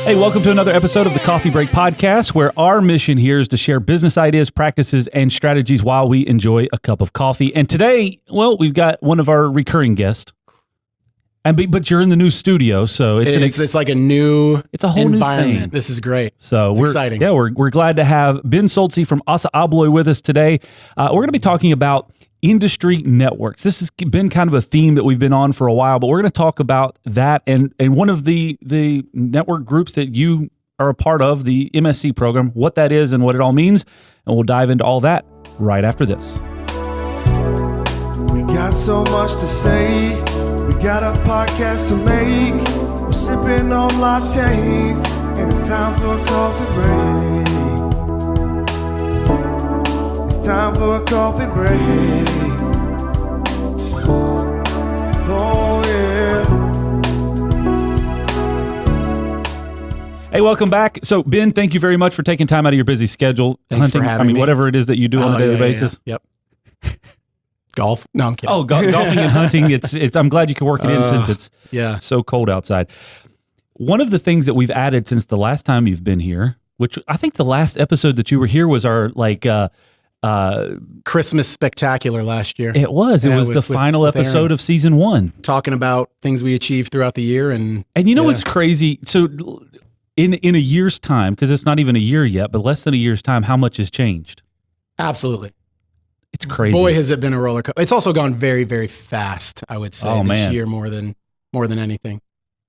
Hey, welcome to another episode of the Coffee Break Podcast, where our mission here is to share business ideas, practices, and strategies while we enjoy a cup of coffee. And today, well, we've got one of our recurring guests. But you're in the new studio, so it's like a new it's a whole environment. New thing. This is great. So it's exciting. Yeah, we're glad to have Ben Sultze from ASSA ABLOY with us today. We're going to be talking about industry networks. This has been kind of a theme that we've been on for a while, but we're going to talk about that and one of the network groups that you are a part of, the MSC program, what that is and what it all means, and we'll dive into all that right after this. We got so much to say. We got a podcast to make. We're sipping on lattes, and it's time for a coffee break. It's time for a coffee break. Oh, yeah. Hey, welcome back. So, Ben, thank you very much for taking time out of your busy schedule. Thanks hunting, for having me. Whatever it is that you do on a daily basis. Yeah. Yep. Golf? No, I'm kidding. Oh, golfing and hunting. It's. I'm glad you can work it in since it's so cold outside. One of the things that we've added since the last time you've been here, which I think the last episode that you were here was our Christmas spectacular last year. It was the final episode Aaron, of season 1. Talking about things we achieved throughout the year. And you know what's crazy? So in a year's time, because it's not even a year yet, but less than a year's time, how much has changed? Absolutely. It's crazy. Boy, has it been a roller coaster. It's also gone very, very fast, I would say, this year more than anything.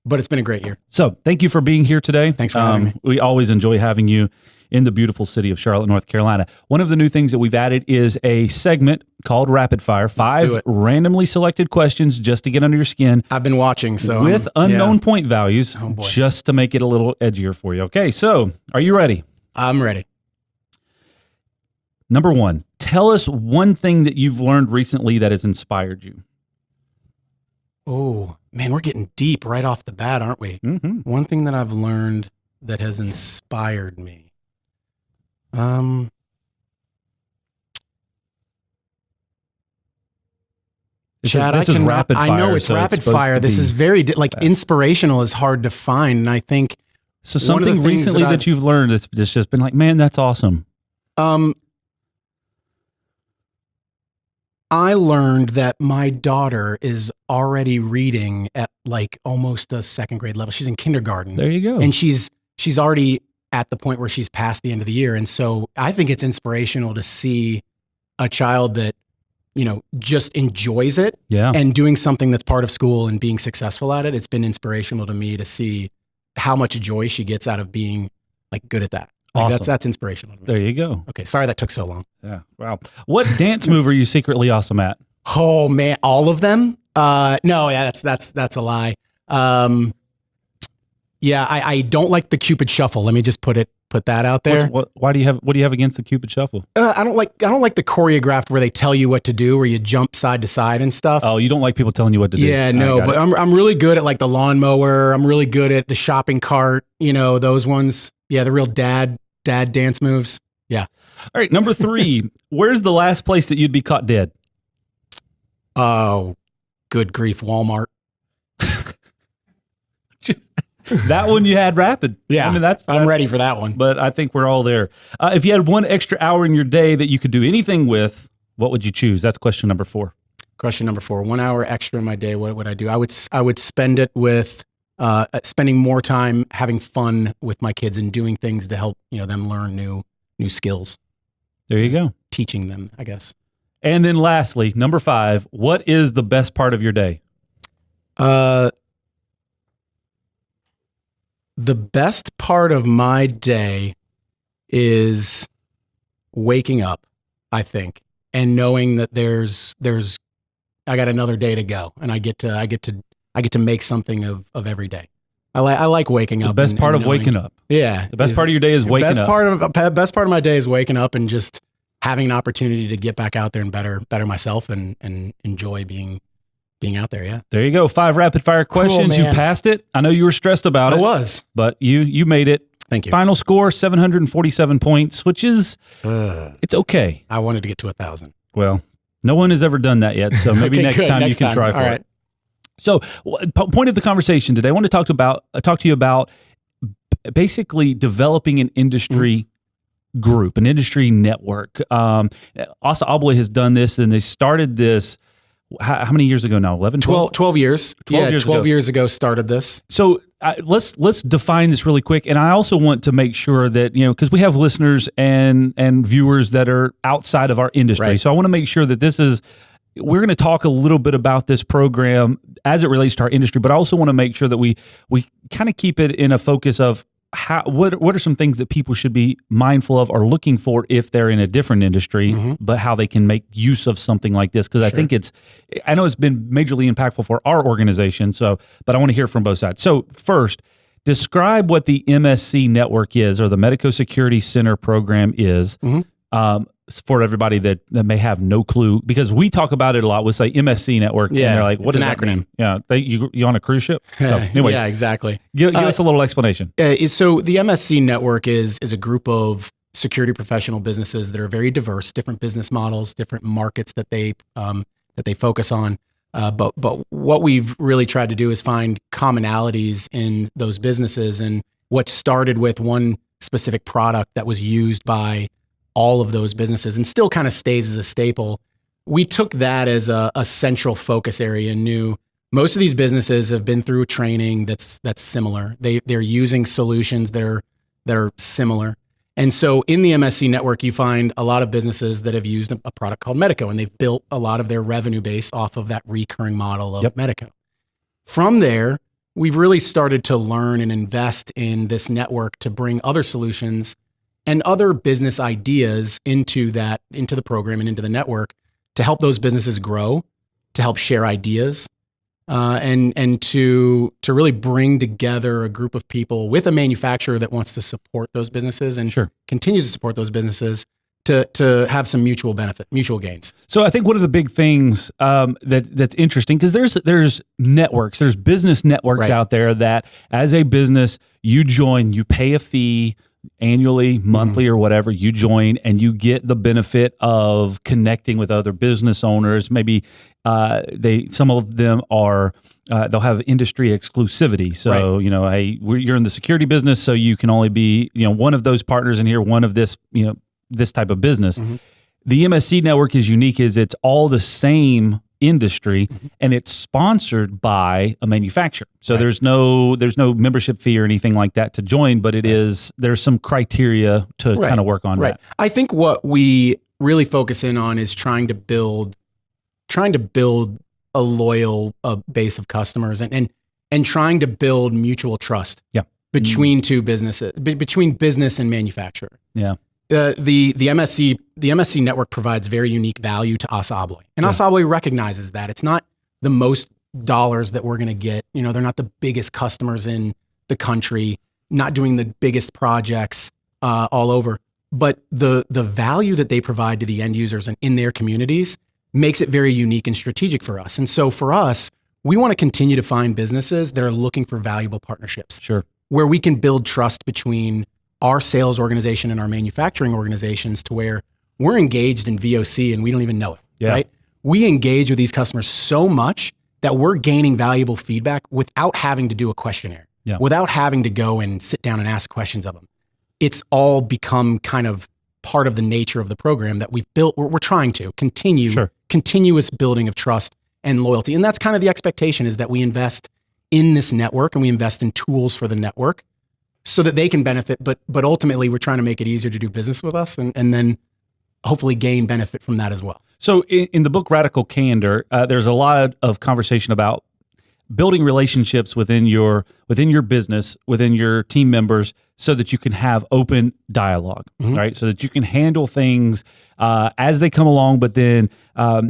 But it's been a great year. So thank you for being here today. Thanks for having me. We always enjoy having you in the beautiful city of Charlotte, North Carolina. One of the new things that we've added is a segment called Rapid Fire. 5 randomly selected questions just to get under your skin. I've been watching, so with unknown point values, just to make it a little edgier for you. Okay, so are you ready? I'm ready. Number 1, tell us one thing that you've learned recently that has inspired you. Oh, man, we're getting deep right off the bat, aren't we? Mm-hmm. One thing that I've learned that has inspired me. Chad, this is rapid fire. I know it's rapid fire. This is very inspirational is hard to find, and I think so. Something recently that you've learned that's just been like, man, that's awesome. I learned that my daughter is already reading at like almost a second grade level. She's in kindergarten. There you go. And she's already at the point where she's past the end of the year. And so I think it's inspirational to see a child that, just enjoys it and doing something that's part of school and being successful at it. It's been inspirational to me to see how much joy she gets out of being like good at that. Like awesome. That's inspirational to me. There you go. Okay. Sorry that took so long. Yeah. Wow. What dance move are you secretly awesome at? Oh man, all of them? No, yeah, that's a lie. Yeah, I don't like the Cupid Shuffle. Let me just put that out there. What do you have against the Cupid Shuffle? I don't like the choreographed where they tell you what to do, where you jump side to side and stuff. Oh, you don't like people telling you what to do? Yeah, no, but I'm really good at like the lawnmower. I'm really good at the shopping cart. Those ones. Yeah, the real dad dance moves. Yeah. All right, number 3. Where's the last place that you'd be caught dead? Oh, good grief, Walmart. That one you had rapid. Yeah, I mean, I'm ready for that one. But I think we're all there. If you had one extra hour in your day that you could do anything with, what would you choose? That's question number 4. Question number 4. 1 hour extra in my day. What would I do? I would spend it with spending more time having fun with my kids and doing things to help them learn new skills. There you go. Teaching them, I guess. And then lastly, number 5. What is the best part of your day? The best part of my day is waking up, I think, and knowing that I got another day to go, and I get to make something of every day. I like waking up. The best part of waking up. Yeah. The best part of your day is waking up. Best part of my day is waking up and just having an opportunity to get back out there and better myself and enjoy being out there. Yeah. There you go. 5 rapid fire questions. Cool, you passed it. I know you were stressed about it. I was. But you made it. Thank you. Final score, 747 points, which is, it's okay. I wanted to get to 1,000. Well, no one has ever done that yet. So maybe next time you can try for it. So point of the conversation today, I want to talk to you about basically developing an industry group, an industry network. ASSA ABLOY has done this, and they started this how many years ago now? 11, 12? 12 years. 12 years ago started this. So let's define this really quick. And I also want to make sure that, because we have listeners and viewers that are outside of our industry. Right. So I want to make sure that we're going to talk a little bit about this program as it relates to our industry, but I also want to make sure that we kind of keep it in a focus of what are some things that people should be mindful of or looking for if they're in a different industry, but how they can make use of something like this. Because I think I know it's been majorly impactful for our organization. But I want to hear from both sides. So first, describe what the MSC Network is, or the Medeco Security Center Program is. For everybody that may have no clue, because we talk about it a lot. We'll say MSC Network, and they're like, "What is that acronym?" Yeah, you on a cruise ship? So, anyways, yeah, exactly. Give us a little explanation. So the MSC Network is a group of security professional businesses that are very diverse, different business models, different markets that they focus on. But what we've really tried to do is find commonalities in those businesses, and what started with one specific product that was used by all of those businesses and still kind of stays as a staple. We took that as a central focus area and knew most of these businesses have been through training that's similar. They're using solutions that are similar. And so in the MSC Network, you find a lot of businesses that have used a product called Medeco, and they've built a lot of their revenue base off of that recurring model of Medeco. From there, we've really started to learn and invest in this network to bring other solutions and other business ideas into the program and into the network to help those businesses grow, to help share ideas, and to really bring together a group of people with a manufacturer that wants to support those businesses and continues to support those businesses to have some mutual benefit, mutual gains. So I think one of the big things that's interesting, because there's networks, there's business networks out there that as a business, you join, you pay a fee, annually, monthly, or whatever, you join and you get the benefit of connecting with other business owners. Maybe some of them are they'll have industry exclusivity. So you're in the security business, so you can only be one of those partners in here, one of this this type of business. The MSC Network is unique, is it's all the same industry, and it's sponsored by a manufacturer. So there's no membership fee or anything like that to join, but there's some criteria to kind of work on that. I think what we really focus in on is trying to build a loyal base of customers and trying to build mutual trust between two businesses, between business and manufacturer. Yeah. The MSC Network provides very unique value to ASSA ABLOY. And ASSA ABLOY recognizes that. It's not the most dollars that we're going to get. They're not the biggest customers in the country, not doing the biggest projects all over. But the value that they provide to the end users and in their communities makes it very unique and strategic for us. And so for us, we want to continue to find businesses that are looking for valuable partnerships. Where we can build trust between our sales organization and our manufacturing organizations, to where we're engaged in VOC and we don't even know it, right? We engage with these customers so much that we're gaining valuable feedback without having to do a questionnaire, without having to go and sit down and ask questions of them. It's all become kind of part of the nature of the program that we've built. We're trying to continuous building of trust and loyalty. And that's kind of the expectation, is that we invest in this network and we invest in tools for the network so that they can benefit, but ultimately we're trying to make it easier to do business with us and then hopefully gain benefit from that as well. So in the book Radical Candor, there's a lot of conversation about building relationships within your business, within your team members, so that you can have open dialogue, right? So that you can handle things as they come along, but then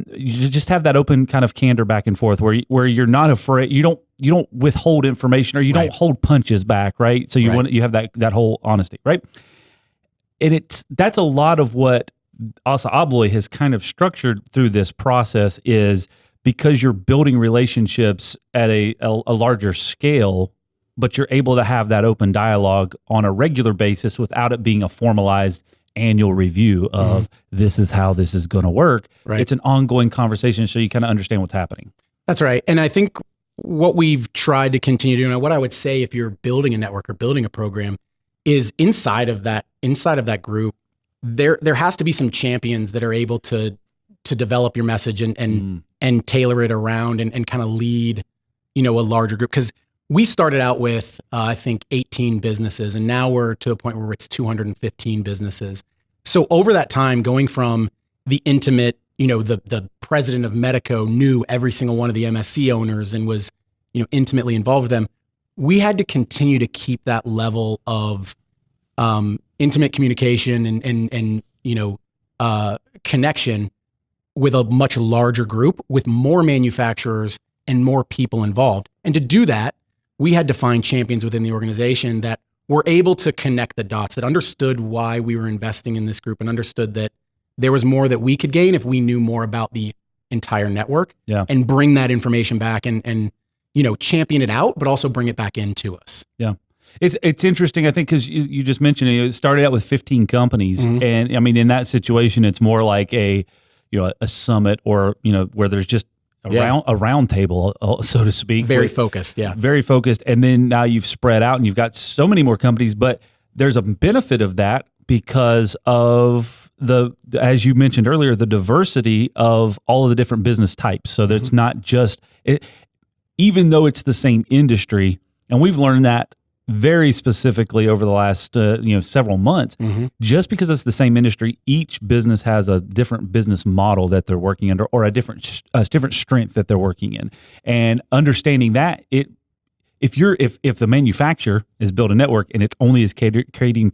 you just have that open kind of candor back and forth, where you're not afraid. You don't withhold information, or you don't hold punches back, right? So you have that whole honesty, right? And that's a lot of what ASSA ABLOY has kind of structured through this process, is because you're building relationships at a larger scale, but you're able to have that open dialogue on a regular basis without it being a formalized annual review of this is how this is going to work. It's an ongoing conversation, so you kind of understand what's happening. That's right. And I think what we've tried to continue to do, and what I would say if you're building a network or building a program, is inside of that group, there has to be some champions that are able to develop your message and tailor it around and kind of lead, a larger group. Because we started out with, I think, 18 businesses, and now we're to a point where it's 215 businesses. So over that time, going from the intimate, the president of Medeco knew every single one of the MSC owners and was, intimately involved with them, we had to continue to keep that level of intimate communication and connection with a much larger group, with more manufacturers and more people involved. And to do that, we had to find champions within the organization that were able to connect the dots, that understood why we were investing in this group and understood that there was more that we could gain if we knew more about the entire network, and bring that information back and champion it out, but also bring it back into us. Yeah. It's interesting, I think, because you just mentioned it started out with 15 companies. And I mean, in that situation, it's more like a summit or, where there's just a round table, so to speak. Very focused. Yeah. Very focused. And then now you've spread out and you've got so many more companies, but there's a benefit of that because of as you mentioned earlier, the diversity of all of the different business types. So that it's not just, even though it's the same industry, and we've learned that very specifically over the last several months, just because it's the same industry, each business has a different business model that they're working under, or a different strength that they're working in. And understanding that, if the manufacturer is built a network and it only is catering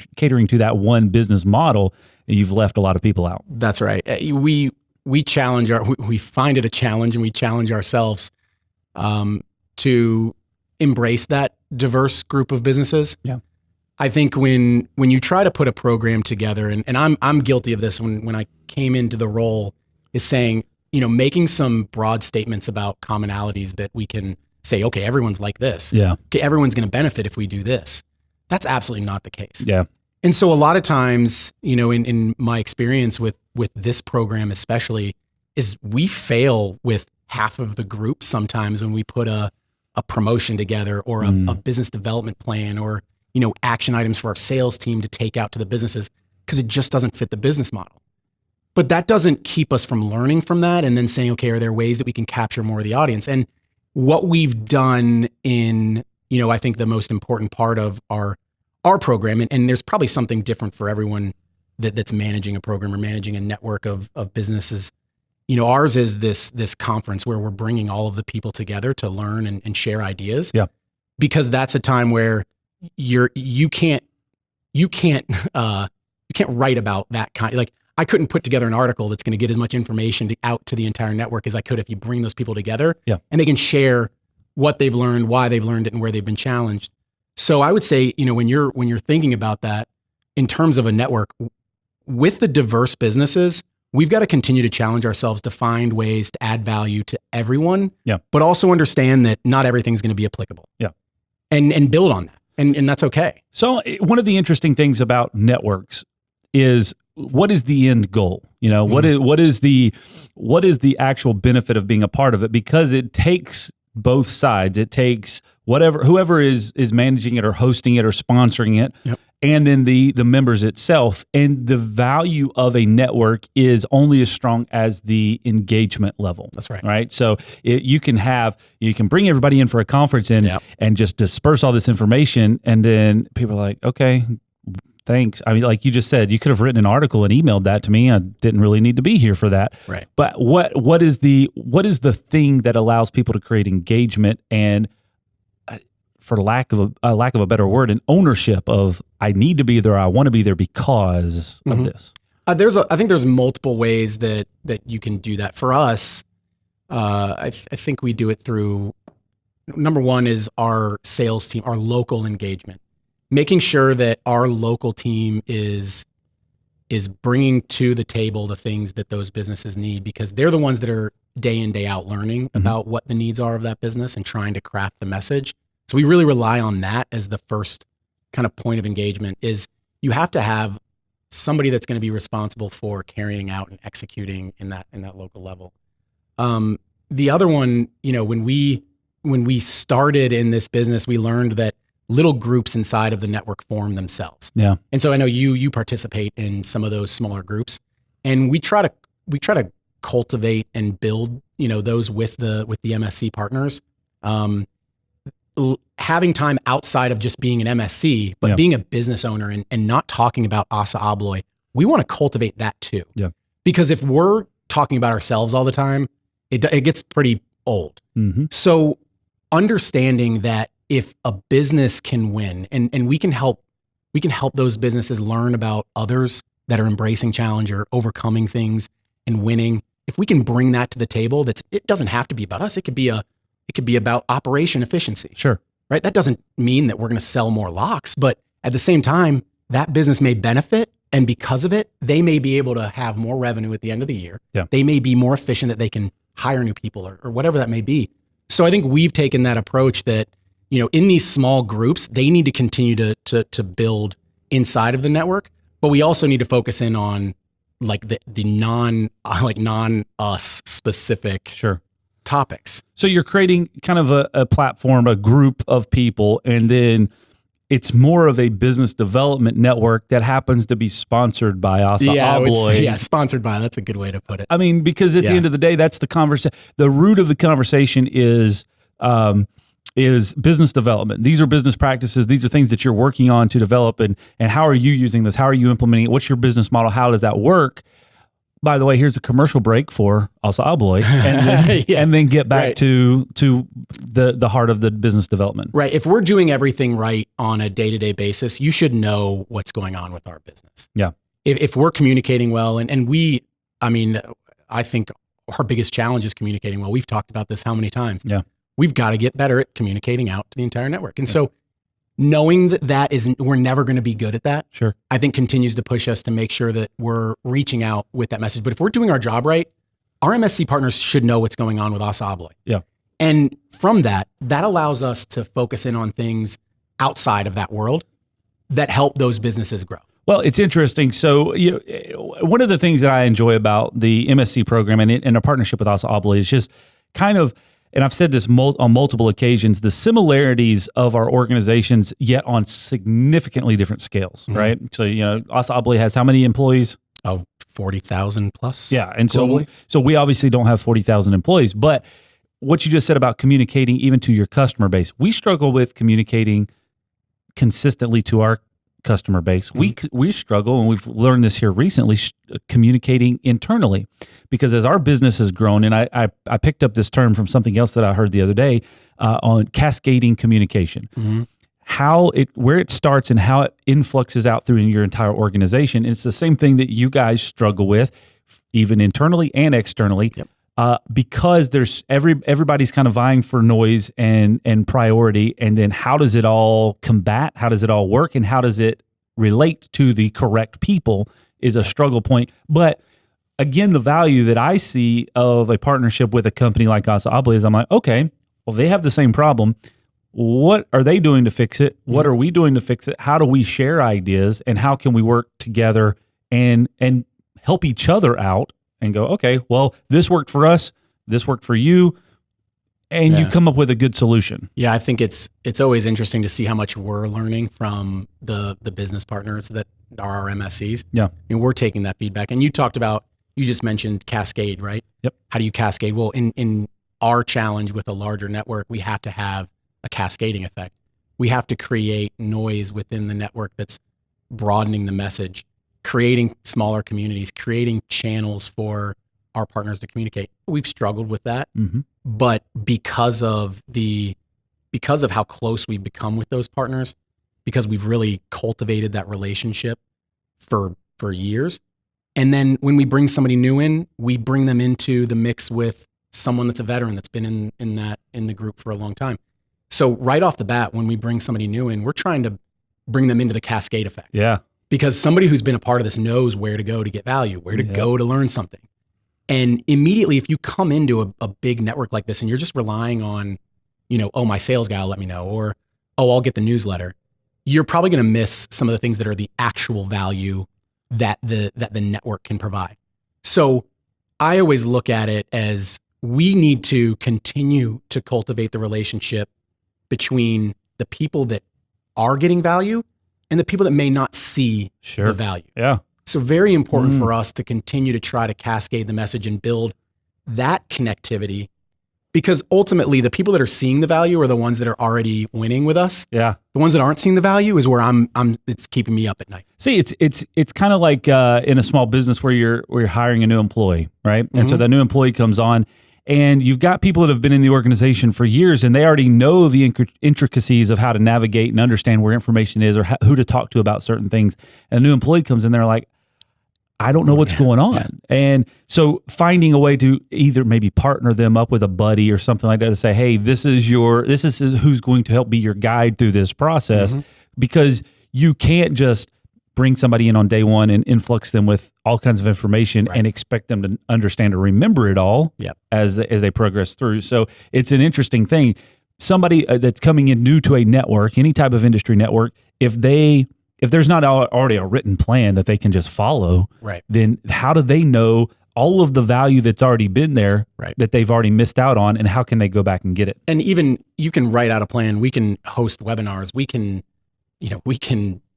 to that one business model, you've left a lot of people out. That's right. We challenge we find it a challenge, and we challenge ourselves to embrace that diverse group of businesses. Yeah. I think when you try to put a program together, and I'm guilty of this when I came into the role, is saying, making some broad statements about commonalities that we can say, okay, everyone's like this. Yeah. Okay, everyone's going to benefit if we do this. That's absolutely not the case. Yeah. And so a lot of times, in my experience with this program especially, is we fail with half of the group sometimes when we put a promotion together, or a business development plan, or, action items for our sales team to take out to the businesses, because it just doesn't fit the business model. But that doesn't keep us from learning from that and then saying, okay, are there ways that we can capture more of the audience? And what we've done in, I think the most important part of our program, and there's probably something different for everyone that's managing a program or managing a network of businesses. Ours is this conference where we're bringing all of the people together to learn and share ideas. Yeah. Because that's a time where you can't write about that kind. Like, I couldn't put together an article that's going to get as much information out to the entire network as I could if you bring those people together. Yeah. And they can share what they've learned, why they've learned it, and where they've been challenged. So I would say, when you're thinking about that in terms of a network with the diverse businesses, we've got to continue to challenge ourselves to find ways to add value to everyone, but also understand that not everything's going to be applicable. Yeah. And build on that. And that's okay. So one of the interesting things about networks is, what is the end goal? What is the actual benefit of being a part of it? Because it takes both sides. It takes whoever is managing it or hosting it or sponsoring it, and then the members itself. And the value of a network is only as strong as the engagement level. That's right. Right. So you can bring everybody in for a conference and just disperse all this information, and then people are like, okay, thanks. I mean, like you just said, you could have written an article and emailed that to me. I didn't really need to be here for that. Right. But what is the thing that allows people to create engagement and, for lack of a better word, an ownership of, I need to be there, I want to be there because of this? I think there's multiple ways that you can do that. For us, I think we do it through, number one is our sales team, our local engagement. Making sure that our local team is bringing to the table the things that those businesses need, because they're the ones that are day in, day out learning about what the needs are of that business and trying to craft the message. So we really rely on that as the first kind of point of engagement. Is you have to have somebody that's going to be responsible for carrying out and executing in that local level. The other one, when we when we started in this business, we learned that little groups inside of the network form themselves. Yeah. And so I know you participate in some of those smaller groups, and we try to cultivate and build, those with the MSC partners. Having time outside of just being an MSC, but being a business owner and not talking about ASSA ABLOY, we want to cultivate that too. Yeah. Because if we're talking about ourselves all the time, it gets pretty old. Mm-hmm. So understanding that if a business can win and we can help those businesses learn about others that are embracing challenge or overcoming things and winning, if we can bring that to the table, it doesn't have to be about us. It could be about operation efficiency. Sure. Right? That doesn't mean that we're going to sell more locks, but at the same time, that business may benefit. And because of it, they may be able to have more revenue at the end of the year. Yeah. They may be more efficient, that they can hire new people or whatever that may be. So I think we've taken that approach that, in these small groups, they need to continue to build inside of the network, but we also need to focus in on like the non us specific topics. So you're creating kind of a platform, a group of people, and then it's more of a business development network that happens to be sponsored by ASSA ABLOY. Yeah, sponsored by, that's a good way to put it. I mean, because at the end of the day, that's the conversation. The root of the conversation is business development. These are business practices. These are things that you're working on to develop, and how are you using this? How are you implementing it? What's your business model? How does that work? By the way, here's a commercial break for ASSA ABLOY, and then get back to the heart of the business development. Right. If we're doing everything right on a day-to-day basis, you should know what's going on with our business. Yeah. If we're communicating well, and I think our biggest challenge is communicating well. We've talked about this how many times? Yeah. We've got to get better at communicating out to the entire network. And so knowing that we're never going to be good at that, sure, I think continues to push us to make sure that we're reaching out with that message. But if we're doing our job right, our MSC partners should know what's going on with ASSA ABLOY. Yeah. And from that allows us to focus in on things outside of that world that help those businesses grow. Well, it's interesting. So, one of the things that I enjoy about the MSC program and a partnership with ASSA ABLOY is just kind of, and I've said this on multiple occasions, the similarities of our organizations, yet on significantly different scales, right? So, ASSA ABLOY has how many employees? 40,000 plus. Yeah. And globally. so we obviously don't have 40,000 employees, but what you just said about communicating even to your customer base, we struggle with communicating consistently to our customer base. We struggle, and we've learned this here recently, communicating internally, because as our business has grown, and I picked up this term from something else that I heard the other day on cascading communication, where it starts and how it influxes out through your entire organization. And it's the same thing that you guys struggle with, even internally and externally. Yep. Because there's everybody's kind of vying for noise and priority, and then how does it all combat? How does it all work? And how does it relate to the correct people is a struggle point. But again, the value that I see of a partnership with a company like ASSA ABLOY is I'm like, okay, well, they have the same problem. What are they doing to fix it? What are we doing to fix it? How do we share ideas, and how can we work together and help each other out? And go, okay, well, this worked for us, this worked for you, and you come up with a good solution. Yeah, I think it's always interesting to see how much we're learning from the business partners that are our MSCs. Yeah. And we're taking that feedback. And you just mentioned Cascade, right? Yep. How do you cascade? Well, in our challenge with a larger network, we have to have a cascading effect. We have to create noise within the network that's broadening the message, creating smaller communities, creating channels for our partners to communicate. We've struggled with that, but because of how close we've become with those partners, because we've really cultivated that relationship for years. And then when we bring somebody new in, we bring them into the mix with someone that's a veteran that's been in the group for a long time. So right off the bat, when we bring somebody new in, we're trying to bring them into the cascade effect. Yeah. Because somebody who's been a part of this knows where to go to get value, where to go to learn something. And immediately, if you come into a big network like this and you're just relying on, my sales guy will let me know, or, I'll get the newsletter, you're probably going to miss some of the things that are the actual value that the network can provide. So I always look at it as we need to continue to cultivate the relationship between the people that are getting value and the people that may not see the value. Yeah. So very important for us to continue to try to cascade the message and build that connectivity, because ultimately the people that are seeing the value are the ones that are already winning with us. Yeah. The ones that aren't seeing the value is where it's keeping me up at night. See, it's kind of like in a small business where you're hiring a new employee, right? And so that new employee comes on, and you've got people that have been in the organization for years, and they already know the intricacies of how to navigate and understand where information is or who to talk to about certain things. And a new employee comes in, they're like, I don't know what's going on. Yeah. And so finding a way to either maybe partner them up with a buddy or something like that to say, hey, this is who's going to help be your guide through this process, because you can't just bring somebody in on day one and influx them with all kinds of information and expect them to understand or remember it all as they progress through. So it's an interesting thing. Somebody that's coming in new to a network, any type of industry network, if there's not already a written plan that they can just follow, then how do they know all of the value that's already been there that they've already missed out on, and how can they go back and get it? And even you can write out a plan. We can host webinars. We can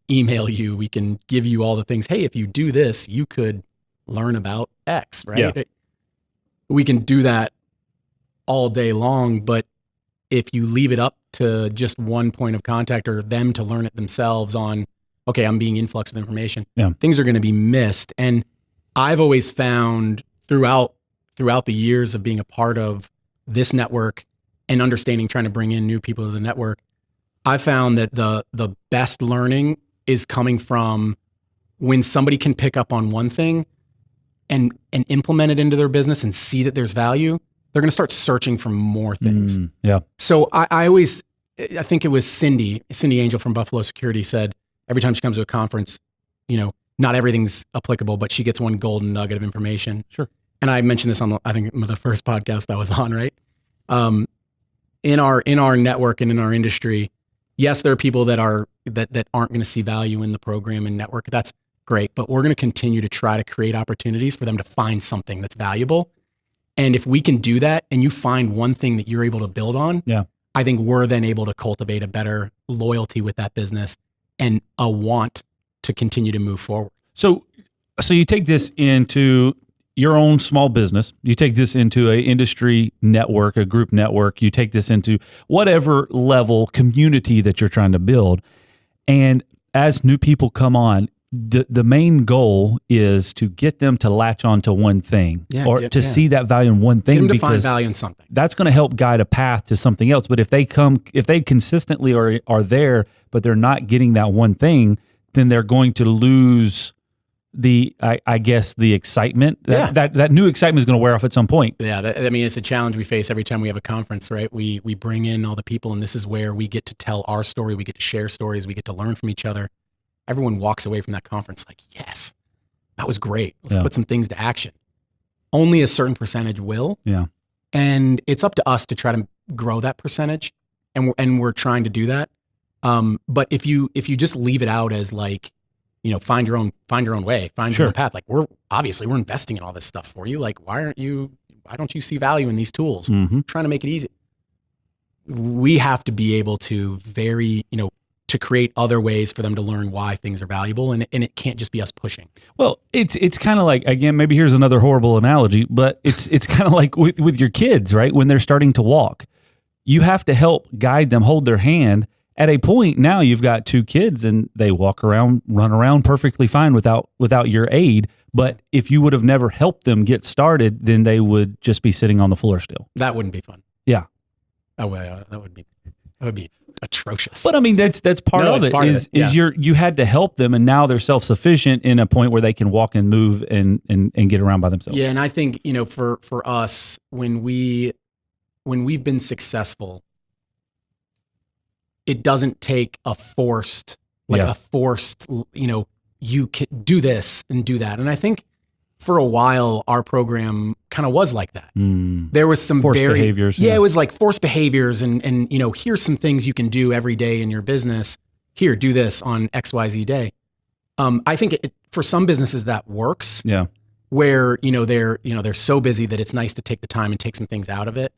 email you. We can give you all the things. Hey, if you do this, you could learn about X, right? Yeah. We can do that all day long, but if you leave it up to just one point of contact or them to learn it themselves on, okay, I'm being influxed with information, things are going to be missed. And I've always found throughout the years of being a part of this network and understanding, trying to bring in new people to the network, I found that the best learning is coming from when somebody can pick up on one thing and implement it into their business and see that there's value, they're going to start searching for more things. So I think it was Cindy Angel from Buffalo Security said, every time she comes to a conference, not everything's applicable, but she gets one golden nugget of information. Sure. And I mentioned this on I think the first podcast I was on, right? In our network and in our industry, yes, there are people that aren't going to see value in the program and network. That's great, but we're going to continue to try to create opportunities for them to find something that's valuable. And if we can do that, and you find one thing that you're able to build on, I think we're then able to cultivate a better loyalty with that business and a want to continue to move forward. So you take this into your own small business, you take this into an industry network, a group network, you take this into whatever level community that you're trying to build. And as new people come on, the main goal is to get them to latch on to one thing to see that value in one thing. Get them to find value in something. That's going to help guide a path to something else. But if they consistently are there, but they're not getting that one thing, then they're going to lose the excitement. That new excitement is going to wear off at some point. Yeah, it's a challenge we face every time we have a conference, right? We bring in all the people, and this is where we get to tell our story. We get to share stories. We get to learn from each other. Everyone walks away from that conference like, yes, that was great. Let's put some things to action. Only a certain percentage will. Yeah. And it's up to us to try to grow that percentage. And we're trying to do that. But if you just leave it out as like, find your own way, find your own path. Like we're investing in all this stuff for you. Like, why don't you see value in these tools? Trying to make it easy. We have to be able to to create other ways for them to learn why things are valuable. And it can't just be us pushing. Well, it's kind of like, again, maybe here's another horrible analogy, but it's kind of like with your kids, right? When they're starting to walk, you have to help guide them, hold their hand. At a point now you've got two kids and they run around perfectly fine without your aid. But if you would have never helped them get started, then they would just be sitting on the floor still. That wouldn't be fun. Yeah. That would be atrocious. But I mean, that's part of it. You had to help them, and now they're self-sufficient in a point where they can walk and move and get around by themselves. Yeah, and I think for us, when we've been successful, it doesn't take a forced, you can do this and do that. And I think for a while, our program kind of was like that. There was some forced behaviors. Yeah, it was like forced behaviors and here's some things you can do every day in your business. Here, do this on XYZ day. I think for some businesses that works. Yeah. where, they're so busy that it's nice to take the time and take some things out of it.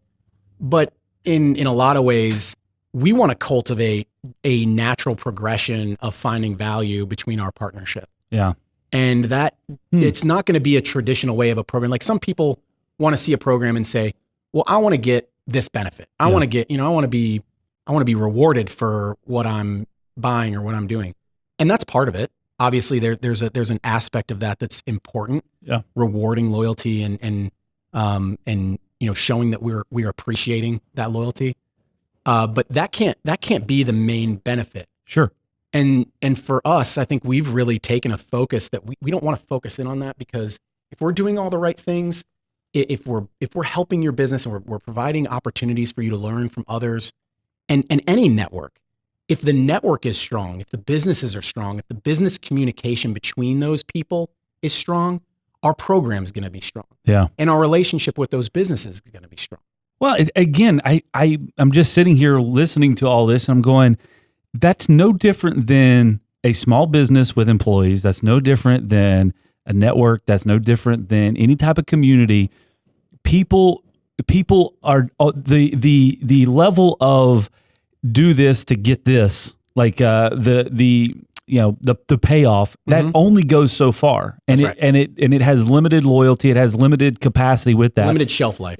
But in a lot of ways, we want to cultivate a natural progression of finding value between our partnership. Yeah. And that it's not going to be a traditional way of a program. Like some people want to see a program and say, well, I want to get this benefit. I want to get, I want to be rewarded for what I'm buying or what I'm doing. And that's part of it. Obviously there's an aspect of that that's important. Yeah. Rewarding loyalty and showing that we're appreciating that loyalty. But that can't be the main benefit. Sure. And for us, I think we've really taken a focus that we don't want to focus in on that, because if we're doing all the right things, if we're helping your business and we're providing opportunities for you to learn from others, and any network, if the network is strong, if the businesses are strong, if the business communication between those people is strong, our program is going to be strong. Yeah. And our relationship with those businesses is going to be strong. Well, again, I'm just sitting here listening to all this and I'm going, that's no different than a small business with employees. That's no different than a network. That's no different than any type of community. People are the level of do this to get this, like the payoff that only goes so far, and it has limited loyalty. It has limited capacity with that. Limited shelf life.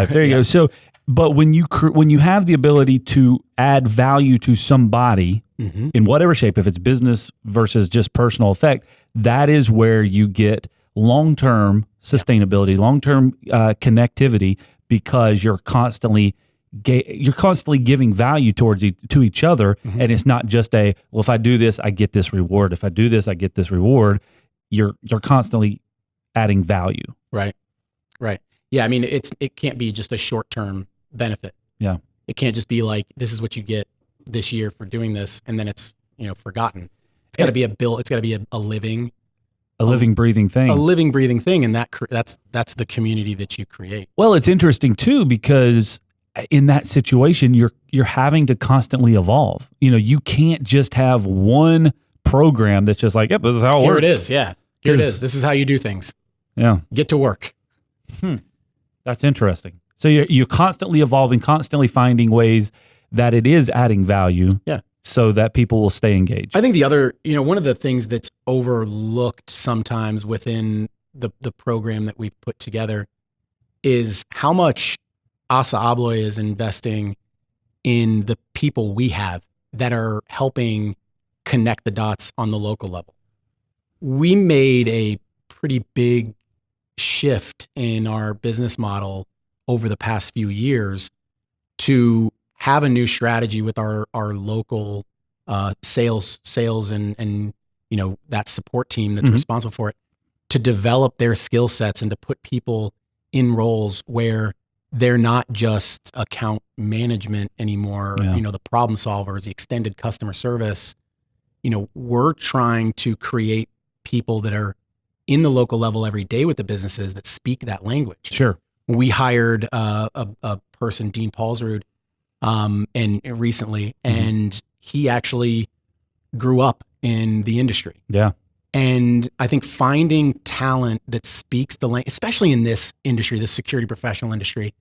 There you go. So. But when you have the ability to add value to somebody in whatever shape, if it's business versus just personal effect, that is where you get long-term sustainability, long-term connectivity, because you're constantly giving value to each other, and it's not just if I do this, I get this reward. If I do this, I get this reward. You're constantly adding value. Right. Yeah, I mean, it can't be just a short-term benefit. Yeah. It can't just be like, this is what you get this year for doing this, and then it's, forgotten. It's got to be it's got to be a living, breathing thing. A living, breathing thing, and that's the community that you create. Well, it's interesting too, because in that situation, you're having to constantly evolve. You can't just have one program that's just like, yep, this is how it works. Here it is. Yeah. Here it is. This is how you do things. Yeah. Get to work. That's interesting. So you're constantly evolving, constantly finding ways that it is adding value. Yeah. So that people will stay engaged. I think the other, one of the things that's overlooked sometimes within the program that we've put together is how much ASSA ABLOY is investing in the people we have that are helping connect the dots on the local level. We made a pretty big shift in our business model over the past few years to have a new strategy with our local sales and that support team that's responsible for it, to develop their skill sets and to put people in roles where they're not just account management anymore, the problem solvers, the extended customer service. We're trying to create people that are in the local level every day with the businesses that speak that language. Sure. We hired a person, Dean Paulsrud, and recently, and he actually grew up in the industry. Yeah. And I think finding talent that speaks the language, especially in this industry, this security professional industry,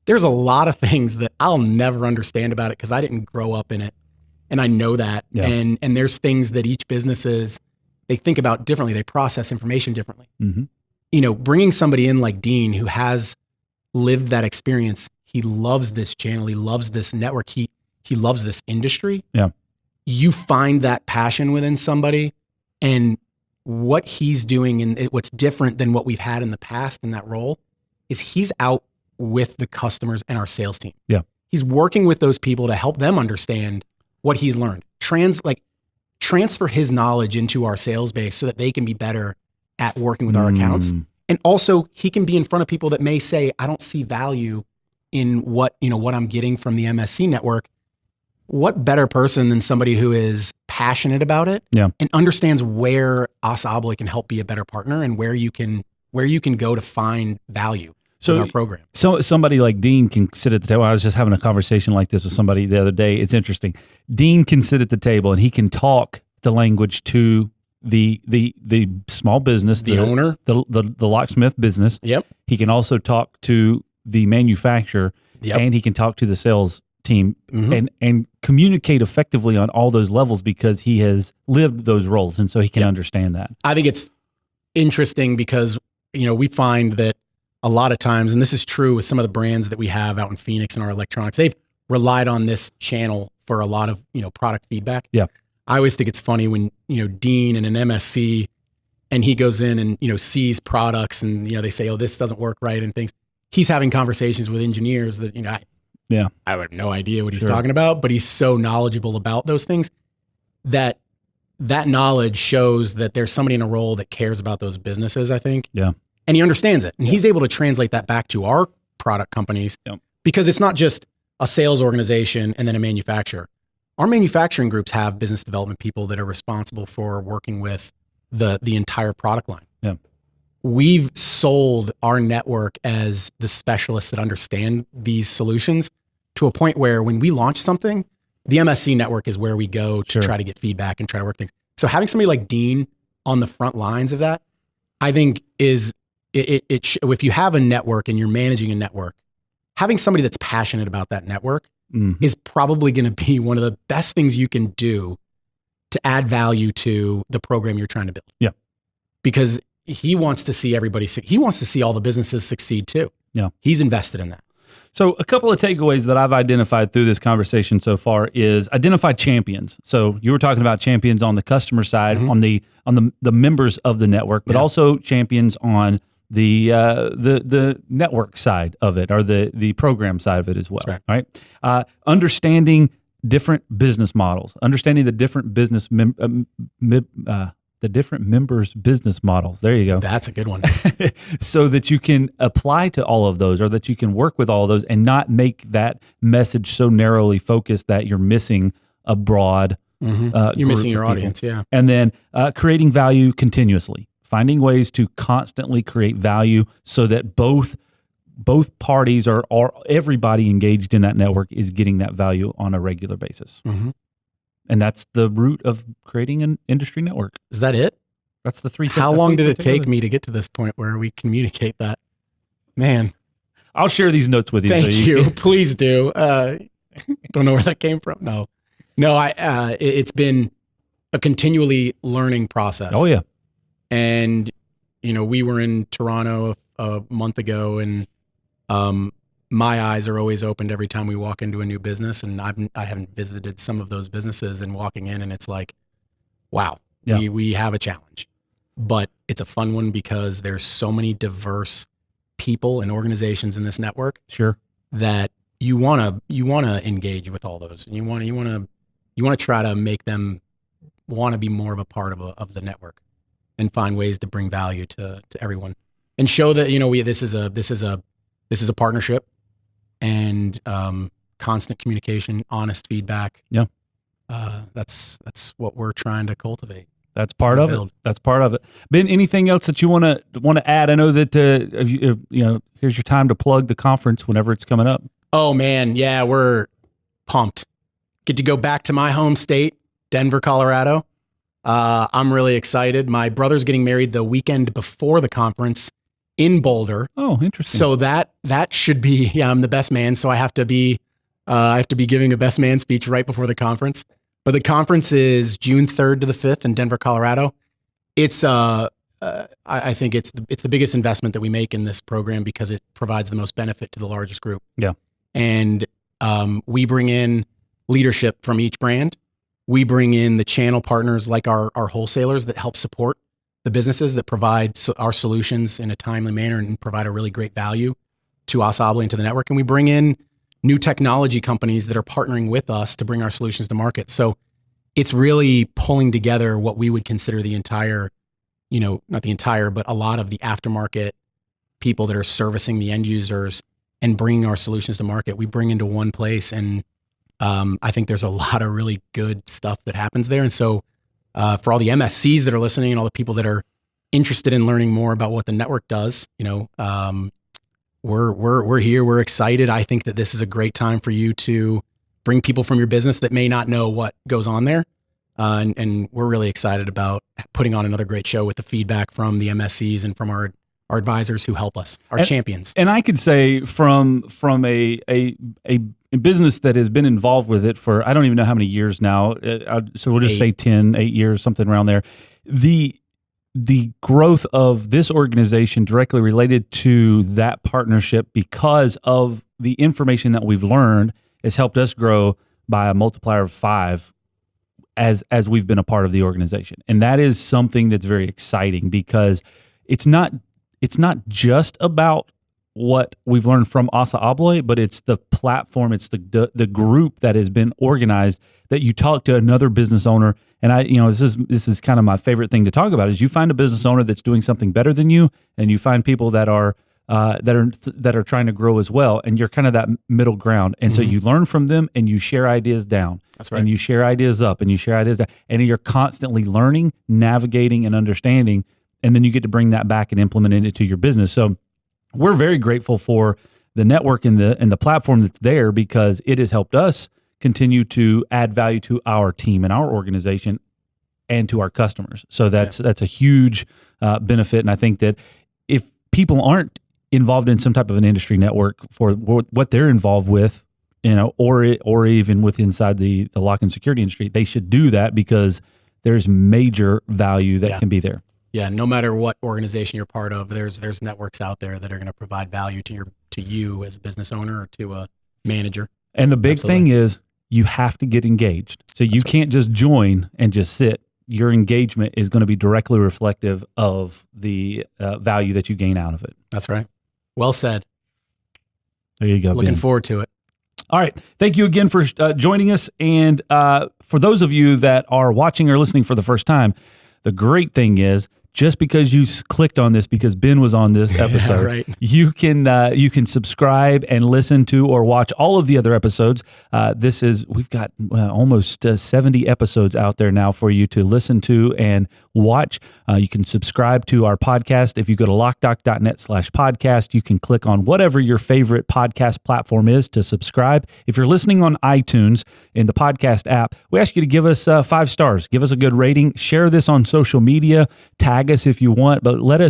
there's a lot of things that I'll never understand about it because I didn't grow up in it. And I know that. Yeah. And there's things that each businesses, they think about differently. They process information differently. Bringing somebody in like Dean, who has lived that experience, he loves this channel, he loves this network, he loves this industry. Yeah. You find that passion within somebody, and what he's doing and what's different than what we've had in the past in that role is he's out with the customers and our sales team. Yeah. He's working with those people to help them understand what he's learned. Transfer his knowledge into our sales base so that they can be better at working with our accounts. And also he can be in front of people that may say, I don't see value in what I'm getting from the MSC network. What better person than somebody who is passionate about it and understands where ASSA ABLOY can help be a better partner and where you can go to find value in our program. So somebody like Dean can sit at the table. I was just having a conversation like this with somebody the other day. It's interesting. Dean can sit at the table and he can talk the language to the small business, the owner, the locksmith business. Yep. He can also talk to the manufacturer, and he can talk to the sales team and communicate effectively on all those levels because he has lived those roles, and so he can understand that. I think it's interesting because we find that a lot of times, and this is true with some of the brands that we have out in Phoenix in our electronics, they've relied on this channel for a lot of product feedback. Yeah. I always think it's funny when Dean and an MSC, and he goes in and sees products and they say, oh, this doesn't work right and things. He's having conversations with engineers that I have no idea what he's talking about, but he's so knowledgeable about those things that knowledge shows that there's somebody in a role that cares about those businesses, I think. Yeah. And he understands it. And he's able to translate that back to our product companies because it's not just a sales organization and then a manufacturer. Our manufacturing groups have business development people that are responsible for working with the entire product line. Yeah. We've sold our network as the specialists that understand these solutions to a point where when we launch something, the MSC network is where we go to try to get feedback and try to work things. So having somebody like Dean on the front lines of that, I think is if you have a network and you're managing a network, having somebody that's passionate about that network is probably going to be one of the best things you can do to add value to the program you're trying to build. Yeah. Because he wants to see he wants to see all the businesses succeed too. Yeah. He's invested in that. So a couple of takeaways that I've identified through this conversation so far is identify champions. So you were talking about champions on the customer side, on the members of the network, but also champions on the network side of it, or the program side of it as well. That's right. Right? Understanding different business models, understanding the different business the different members' business models. There you go. That's a good one. So that you can apply to all of those, or that you can work with all of those and not make that message so narrowly focused that you're missing a broad you're missing your audience. Yeah. And then creating value continuously, finding ways to constantly create value so that both parties or everybody engaged in that network is getting that value on a regular basis. And that's the root of creating an industry network. Is that it? That's the three things. How long did it take me to get to this point where we communicate that? Man. I'll share these notes with you. Thank you. Please do. Don't know where that came from. No, it's been a continually learning process. Oh, yeah. And, we were in Toronto a month ago, and my eyes are always opened every time we walk into a new business, and I haven't visited some of those businesses, and walking in, and it's like, wow, we have a challenge, but it's a fun one because there's so many diverse people and organizations in this network. Sure. That you want to engage with all those, and you want to try to make them want to be more of a part of the network, and find ways to bring value to everyone, and show that this is a partnership. And constant communication, honest feedback. Yeah, that's what we're trying to cultivate. That's part of it. That's part of it. Ben, anything else that you want to add? I know that here's your time to plug the conference whenever it's coming up. Oh man, yeah, we're pumped. Get to go back to my home state, Denver, Colorado. I'm really excited. My brother's getting married the weekend before the conference in Boulder. Oh, interesting. So that should be, I'm the best man. So I have to be giving a best man speech right before the conference. But the conference is June 3rd to the 5th in Denver, Colorado. It's I think it's the biggest investment that we make in this program because it provides the most benefit to the largest group. Yeah. And we bring in leadership from each brand. We bring in the channel partners like our wholesalers that help support the businesses that provide our solutions in a timely manner and provide a really great value to ASSA ABLOY and to the network. And we bring in new technology companies that are partnering with us to bring our solutions to market. So it's really pulling together what we would consider the entire, not the entire, but a lot of the aftermarket people that are servicing the end users and bringing our solutions to market. We bring into one place. And I think there's a lot of really good stuff that happens there. And so for all the MSCs that are listening and all the people that are interested in learning more about what the network does, we're here, we're excited. I think that this is a great time for you to bring people from your business that may not know what goes on there, And we're really excited about putting on another great show with the feedback from the MSCs and from our advisors who help us, our champions. And I could say from a business that has been involved with it for, I don't even know how many years now. So we'll just say 8 years, something around there. The growth of this organization directly related to that partnership, because of the information that we've learned, has helped us grow by a multiplier of 5 as we've been a part of the organization. And that is something that's very exciting, because it's not just about what we've learned from ASSA ABLOY, but it's the platform, it's the group that has been organized, that you talk to another business owner. And this is kind of my favorite thing to talk about, is you find a business owner that's doing something better than you, and you find people that are trying to grow as well, and you're kind of that middle ground. And so you learn from them, and you share ideas down. That's right. And you share ideas up, and you share ideas down, and you're constantly learning, navigating, and understanding. And then you get to bring that back and implement it into your business. So we're very grateful for the network and the platform that's there, because it has helped us continue to add value to our team and our organization and to our customers. So that's a huge benefit. And I think that if people aren't involved in some type of an industry network for what they're involved with, or even with inside the lock and security industry, they should do that, because there's major value that can be there. Yeah, no matter what organization you're part of, there's networks out there that are going to provide value to you as a business owner or to a manager. And the big thing is, you have to get engaged. So you can't just join and just sit. Your engagement is going to be directly reflective of the value that you gain out of it. That's right. Well said. There you go. Looking forward to it. All right. Thank you again for joining us. And for those of you that are watching or listening for the first time, the great thing is, just because you clicked on this because Ben was on this episode, you can subscribe and listen to or watch all of the other episodes. We've got almost 70 episodes out there now for you to listen to and watch. You can subscribe to our podcast. If you go to Loc-Doc.net/podcast, you can click on whatever your favorite podcast platform is to subscribe. If you're listening on iTunes in the podcast app, we ask you to give us 5 stars. Give us a good rating. Share this on social media. Tag us if you want, but let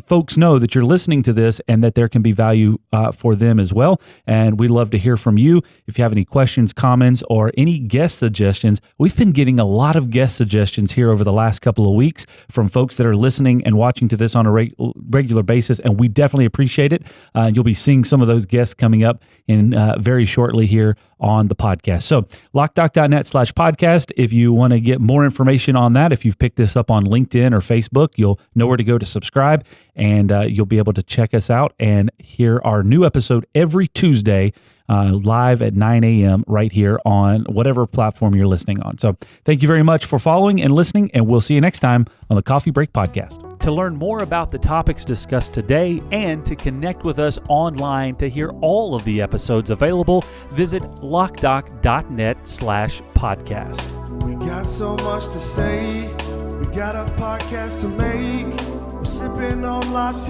folks know that you're listening to this and that there can be value for them as well. And we'd love to hear from you. If you have any questions, comments, or any guest suggestions, we've been getting a lot of guest suggestions here over the last couple of weeks from folks that are listening and watching to this on a regular basis, and we definitely appreciate it. You'll be seeing some of those guests coming up in very shortly here on the podcast. So Loc-Doc.net/podcast. If you want to get more information on that, if you've picked this up on LinkedIn or Facebook, you'll know where to go to subscribe, and you'll be able to check us out and hear our new episode every Tuesday live at 9 a.m. right here on whatever platform you're listening on. So thank you very much for following and listening, and we'll see you next time on the Coffee Break Podcast. To learn more about the topics discussed today and to connect with us online to hear all of the episodes available, visit Loc-Doc.net/podcast. We got so much to say. We got a podcast to make. We're sipping on lattes,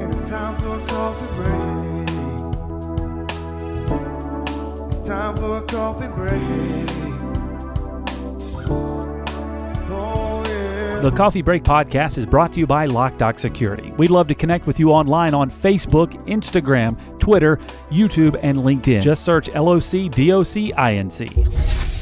and it's time for a coffee break. It's time for a coffee break. Oh, yeah. The Coffee Break Podcast is brought to you by Loc-Doc Security. We'd love to connect with you online on Facebook, Instagram, Twitter, YouTube, and LinkedIn. Just search LOCDOCINC.